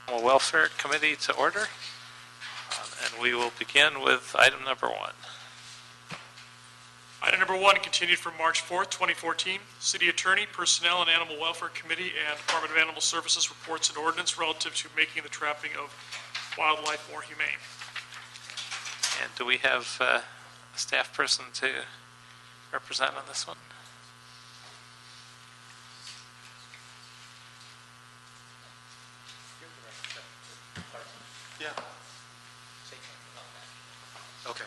Animal Welfare Committee to order. And we will begin with item number 1. Item number 1 continued from March 4th, 2014. City Attorney, Personnel and Animal Welfare Committee, and Department of Animal Services reports and ordinance relative to making the trapping of wildlife more humane. And do we have a staff person to represent on this one? Yeah. Okay.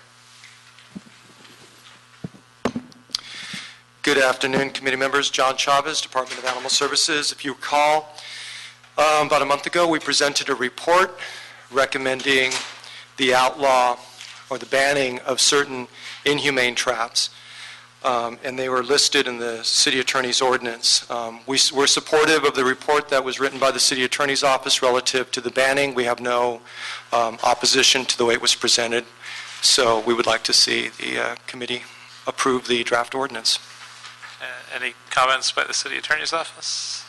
Good afternoon, committee members. John Chavez, Department of Animal Services. If you recall, about a month ago, we presented a report recommending the outlaw or the banning of certain inhumane traps, and they were listed in the City Attorney's ordinance. We're supportive of the report that was written by the City Attorney's Office relative to the banning. We have no opposition to the way it was presented, so we would like to see the committee approve the draft ordinance. Any comments by the City Attorney's Office?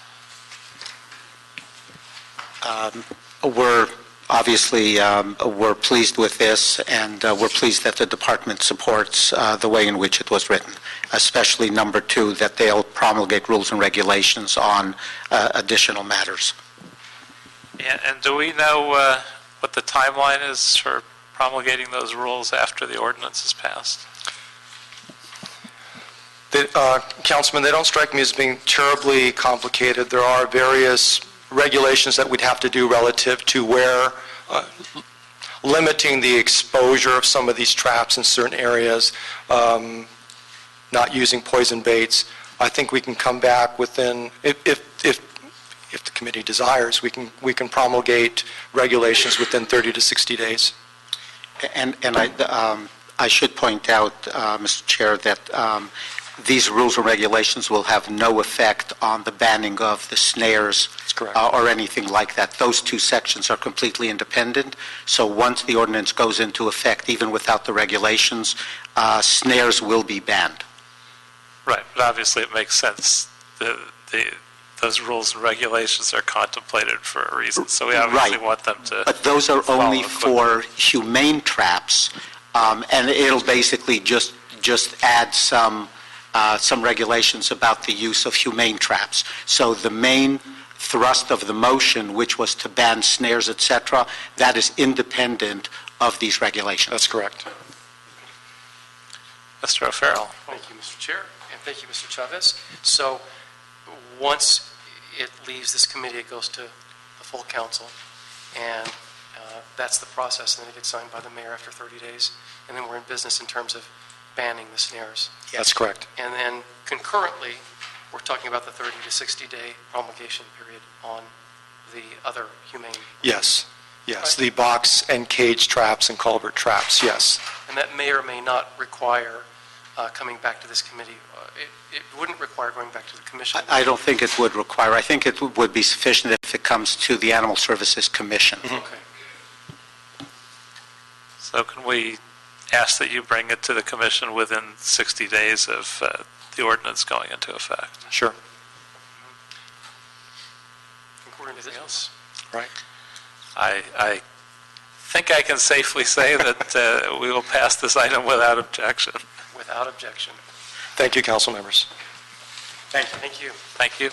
We're obviously we're pleased with this, and we're pleased that the department supports the way in which it was written, especially number 2, that they'll promulgate rules and regulations on additional matters. And do we know what the timeline is for promulgating those rules after the ordinance is passed? Councilman, they don't strike me as being terribly complicated. There are various regulations that we'd have to do relative to where limiting the exposure of some of these traps in certain areas, not using poison baits. I think we can come back within, if the committee desires, we can promulgate regulations within 30 to 60 days. And I should point out, Mr. Chair, that these rules and regulations will have no effect on the banning of the snares or anything like that. Those 2 sections are completely independent. So once the ordinance goes into effect, even without the regulations, snares will be banned. Right, but obviously it makes sense. Those rules and regulations are contemplated for a reason, so we obviously want them to. But those are only for humane traps, and it'll basically just add some regulations about the use of humane traps. So the main thrust of the motion, which was to ban snares, etc., that is independent of these regulations. That's correct. Mr. O'Farrell. Thank you, Mr. Chair, and thank you, Mr. Chavez. So once it leaves this committee, it goes to the full council, and that's the process, and then it gets signed by the mayor after 30 days, and then we're in business in terms of banning the snares. That's correct. And then concurrently, we're talking about the 30 to 60-day promulgation period on the other humane. Yes, Right. the box and cage traps and culvert traps, yes. And that may or may not require coming back to this committee. It wouldn't require going back to the commission. I don't think it would require. I think it would be sufficient if it comes to the Animal Services Commission. Okay. So can we ask that you bring it to the commission within 60 days of the ordinance going into effect? Sure. Anything else? Right. I think I can safely say that we will pass this item without objection. Without objection. Thank you, council members. Thank you. Thank you. Thank you.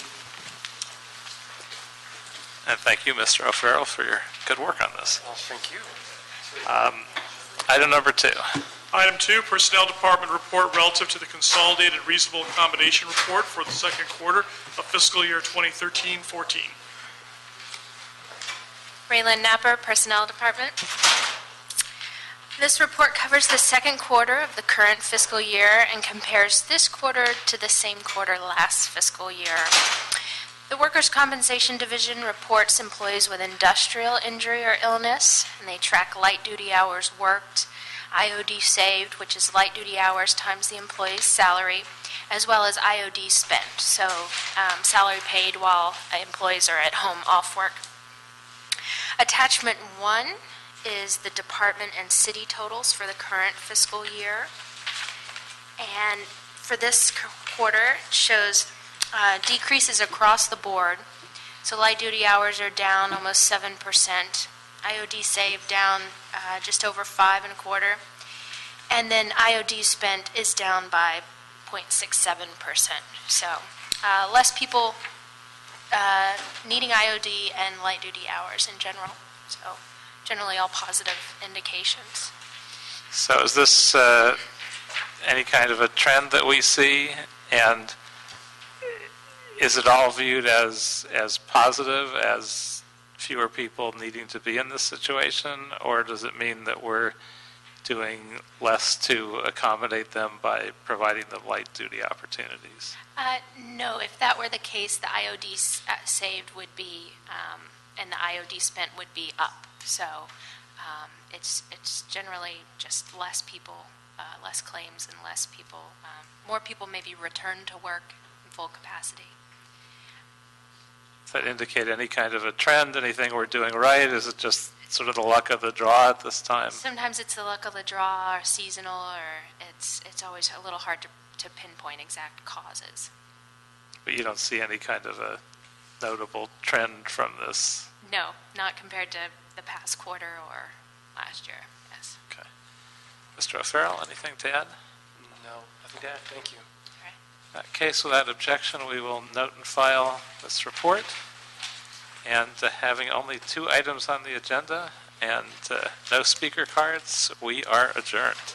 And thank you, Mr. O'Farrell, for your good work on this. Well, thank you. Item number 2. Item 2, Personnel Department report relative to the Consolidated Reasonable Accommodation Report for the second quarter of fiscal year 2013-14. Raylan Napper, Personnel Department. This report covers the second quarter of the current fiscal year and compares this quarter to the same quarter last fiscal year. The Workers' Compensation Division reports employees with industrial injury or illness, and they track light-duty hours worked, IOD saved, which is light-duty hours times the employee's salary, as well as IOD spent, so salary paid while employees are at home off work. Attachment 1 is the department and city totals for the current fiscal year. And for this quarter, it shows decreases across the board. So light-duty hours are down almost 7%. IOD saved down just over 5.25%. And then IOD spent is down by 0.67%. So less people needing IOD and light-duty hours in general. So generally all positive indications. So is this any kind of a trend that we see? And is it all viewed as positive, as fewer people needing to be in this situation? Or does it mean that we're doing less to accommodate them by providing them light-duty opportunities? No, if that were the case, the IOD saved would be, and the IOD spent would be up. So it's generally just less people, less claims and less people. More people maybe return to work in full capacity. Does that indicate any kind of a trend, anything we're doing right? Is it just sort of the luck of the draw at this time? Sometimes it's the luck of the draw or seasonal, or it's always a little hard to pinpoint exact causes. But you don't see any kind of a notable trend from this? No, not compared to the past quarter or last year, yes. Okay. Mr. O'Farrell, anything to add? No, nothing to add. Thank you. In that case, without objection, we will note and file this report. And having only 2 items on the agenda and no speaker cards, we are adjourned.